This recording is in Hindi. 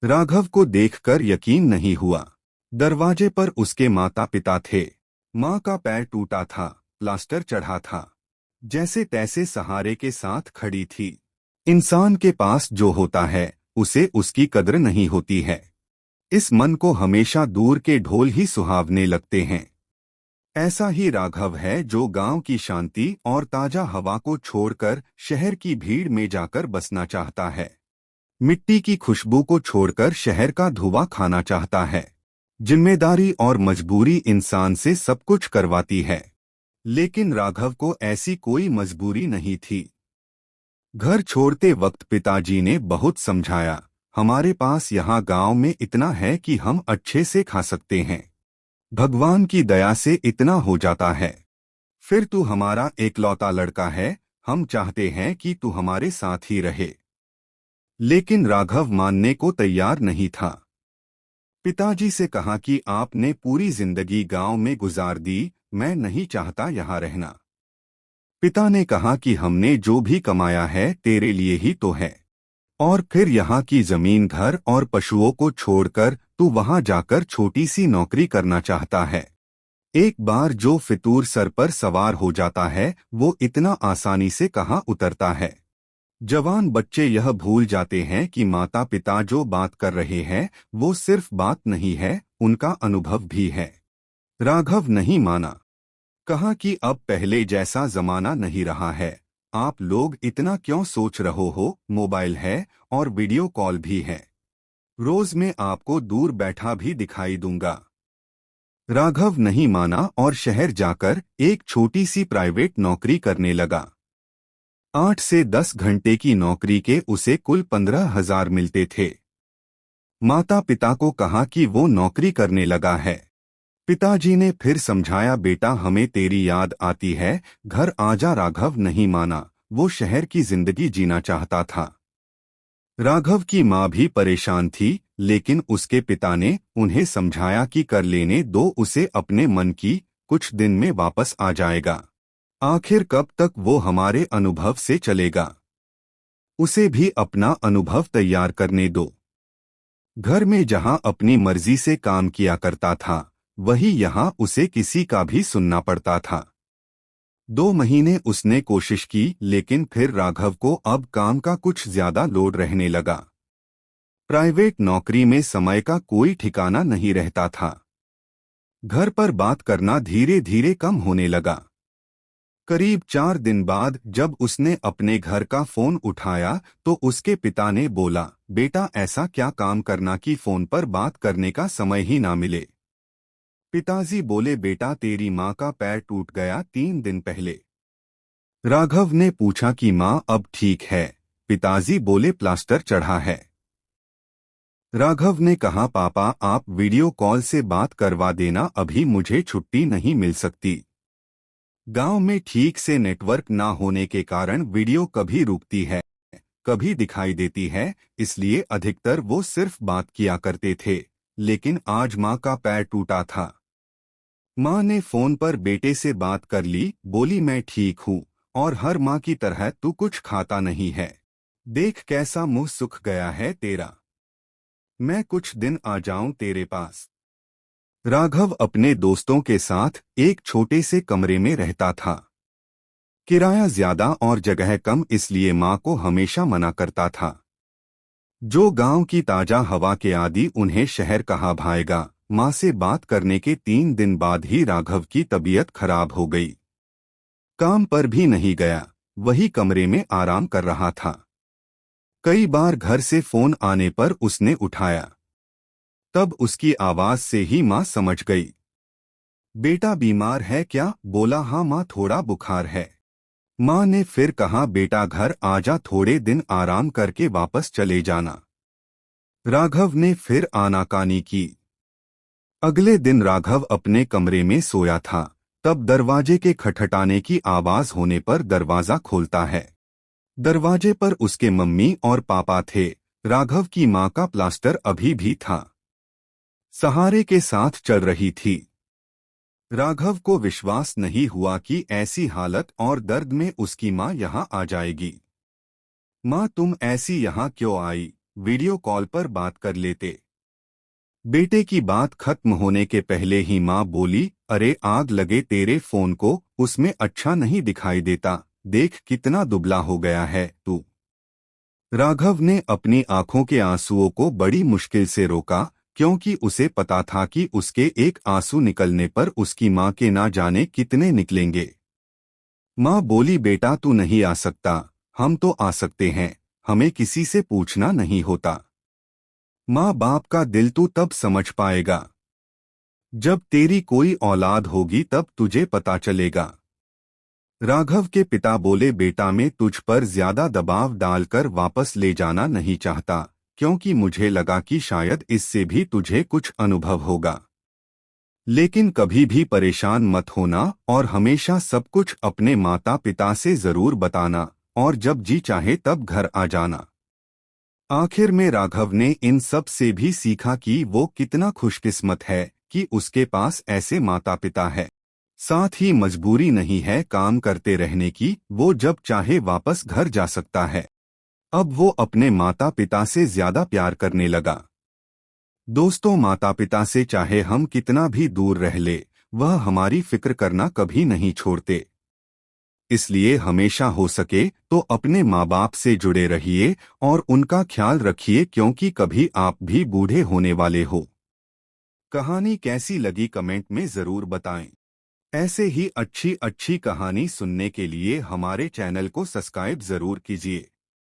राघव को देखकर यकीन नहीं हुआ। दरवाजे पर उसके माता पिता थे। माँ का पैर टूटा था, प्लास्टर चढ़ा था, जैसे तैसे सहारे के साथ खड़ी थी। इंसान के पास जो होता है उसे उसकी कद्र नहीं होती है। इस मन को हमेशा दूर के ढोल ही सुहावने लगते हैं। ऐसा ही राघव है जो गांव की शांति और ताजा हवा को छोड़कर शहर की भीड़ में जाकर बसना चाहता है। मिट्टी की खुशबू को छोड़कर शहर का धुआं खाना चाहता है। जिम्मेदारी और मजबूरी इंसान से सब कुछ करवाती है, लेकिन राघव को ऐसी कोई मजबूरी नहीं थी। घर छोड़ते वक्त पिताजी ने बहुत समझाया, हमारे पास यहाँ गांव में इतना है कि हम अच्छे से खा सकते हैं। भगवान की दया से इतना हो जाता है। फिर तू हमारा एकलौता लड़का है, हम चाहते हैं कि तू हमारे साथ ही रहे। लेकिन राघव मानने को तैयार नहीं था। पिताजी से कहा कि आपने पूरी जिंदगी गांव में गुजार दी, मैं नहीं चाहता यहाँ रहना। पिता ने कहा कि हमने जो भी कमाया है तेरे लिए ही तो है, और फिर यहाँ की जमीन, घर और पशुओं को छोड़कर तू वहाँ जाकर छोटी सी नौकरी करना चाहता है। एक बार जो फितूर सर पर सवार हो जाता है वो इतना आसानी से कहाँ उतरता है। जवान बच्चे यह भूल जाते हैं कि माता पिता जो बात कर रहे हैं वो सिर्फ बात नहीं है, उनका अनुभव भी है। राघव नहीं माना। कहा कि अब पहले जैसा जमाना नहीं रहा है। आप लोग इतना क्यों सोच रहे हो, मोबाइल है और वीडियो कॉल भी है। रोज मैं आपको दूर बैठा भी दिखाई दूंगा। राघव नहीं माना और शहर जाकर एक छोटी सी प्राइवेट नौकरी करने लगा। 8 से 10 घंटे की नौकरी के उसे कुल 15,000 मिलते थे। माता पिता को कहा कि वो नौकरी करने लगा है। पिताजी ने फिर समझाया, बेटा हमें तेरी याद आती है, घर आजा। राघव नहीं माना, वो शहर की जिंदगी जीना चाहता था। राघव की माँ भी परेशान थी, लेकिन उसके पिता ने उन्हें समझाया कि कर लेने दो उसे अपने मन की, कुछ दिन में वापस आ जाएगा। आखिर कब तक वो हमारे अनुभव से चलेगा, उसे भी अपना अनुभव तैयार करने दो। घर में जहां अपनी मर्जी से काम किया करता था, वही यहाँ उसे किसी का भी सुनना पड़ता था। 2 महीने उसने कोशिश की, लेकिन फिर राघव को अब काम का कुछ ज्यादा लोड रहने लगा। प्राइवेट नौकरी में समय का कोई ठिकाना नहीं रहता था। घर पर बात करना धीरे धीरे कम होने लगा। करीब 4 दिन बाद जब उसने अपने घर का फोन उठाया तो उसके पिता ने बोला, बेटा ऐसा क्या काम करना कि फोन पर बात करने का समय ही ना मिले। पिताजी बोले, बेटा तेरी माँ का पैर टूट गया 3 दिन पहले। राघव ने पूछा कि माँ अब ठीक है। पिताजी बोले, प्लास्टर चढ़ा है। राघव ने कहा, पापा आप वीडियो कॉल से बात करवा देना, अभी मुझे छुट्टी नहीं मिल सकती। गांव में ठीक से नेटवर्क ना होने के कारण वीडियो कभी रुकती है, कभी दिखाई देती है, इसलिए अधिकतर वो सिर्फ बात किया करते थे। लेकिन आज माँ का पैर टूटा था। माँ ने फोन पर बेटे से बात कर ली, बोली मैं ठीक हूँ और हर माँ की तरह तू कुछ खाता नहीं है। देख कैसा मुंह सुख गया है तेरा। मैं कुछ दिन आ जाऊं तेरे पास। राघव अपने दोस्तों के साथ एक छोटे से कमरे में रहता था। किराया ज्यादा और जगह कम, इसलिए माँ को हमेशा मना करता था। जो गांव की ताजा हवा के आदी उन्हें शहर कहाँ भाएगा। माँ से बात करने के 3 दिन बाद ही राघव की तबीयत खराब हो गई। काम पर भी नहीं गया, वही कमरे में आराम कर रहा था। कई बार घर से फोन आने पर उसने उठाया, तब उसकी आवाज से ही माँ समझ गई। बेटा बीमार है क्या? बोला, हाँ माँ थोड़ा बुखार है। माँ ने फिर कहा, बेटा घर आजा, थोड़े दिन आराम करके वापस चले जाना। राघव ने फिर आनाकानी की। अगले दिन राघव अपने कमरे में सोया था, तब दरवाजे के खटखटाने की आवाज होने पर दरवाजा खोलता है। दरवाजे पर उसके मम्मी और पापा थे। राघव की माँ का प्लास्टर अभी भी था, सहारे के साथ चल रही थी। राघव को विश्वास नहीं हुआ कि ऐसी हालत और दर्द में उसकी माँ यहाँ आ जाएगी। माँ तुम ऐसी यहाँ क्यों आई? वीडियो कॉल पर बात कर लेते। बेटे की बात खत्म होने के पहले ही माँ बोली, अरे आग लगे तेरे फोन को, उसमें अच्छा नहीं दिखाई देता, देख कितना दुबला हो गया है तू। राघव ने अपनी आंखों के आंसुओं को बड़ी मुश्किल से रोका, क्योंकि उसे पता था कि उसके एक आंसू निकलने पर उसकी माँ के ना जाने कितने निकलेंगे। माँ बोली, बेटा तू नहीं आ सकता, हम तो आ सकते हैं, हमें किसी से पूछना नहीं होता। माँ बाप का दिल तू तब समझ पाएगा जब तेरी कोई औलाद होगी, तब तुझे पता चलेगा। राघव के पिता बोले, बेटा मैं तुझ पर ज्यादा दबाव डालकर वापस ले जाना नहीं चाहता, क्योंकि मुझे लगा कि शायद इससे भी तुझे कुछ अनुभव होगा। लेकिन कभी भी परेशान मत होना और हमेशा सब कुछ अपने माता पिता से जरूर बताना, और जब जी चाहे तब घर आ जाना। आखिर में राघव ने इन सब से भी सीखा कि वो कितना खुशकिस्मत है कि उसके पास ऐसे माता पिता है। साथ ही मजबूरी नहीं है काम करते रहने की, वो जब चाहे वापस घर जा सकता है। अब वो अपने माता पिता से ज्यादा प्यार करने लगा। दोस्तों, माता पिता से चाहे हम कितना भी दूर रह ले, वह हमारी फिक्र करना कभी नहीं छोड़ते। इसलिए हमेशा हो सके तो अपने माँ बाप से जुड़े रहिए और उनका ख्याल रखिए, क्योंकि कभी आप भी बूढ़े होने वाले हो। कहानी कैसी लगी कमेंट में जरूर बताएं। ऐसे ही अच्छी अच्छी कहानी सुनने के लिए हमारे चैनल को सब्सक्राइब जरूर कीजिए।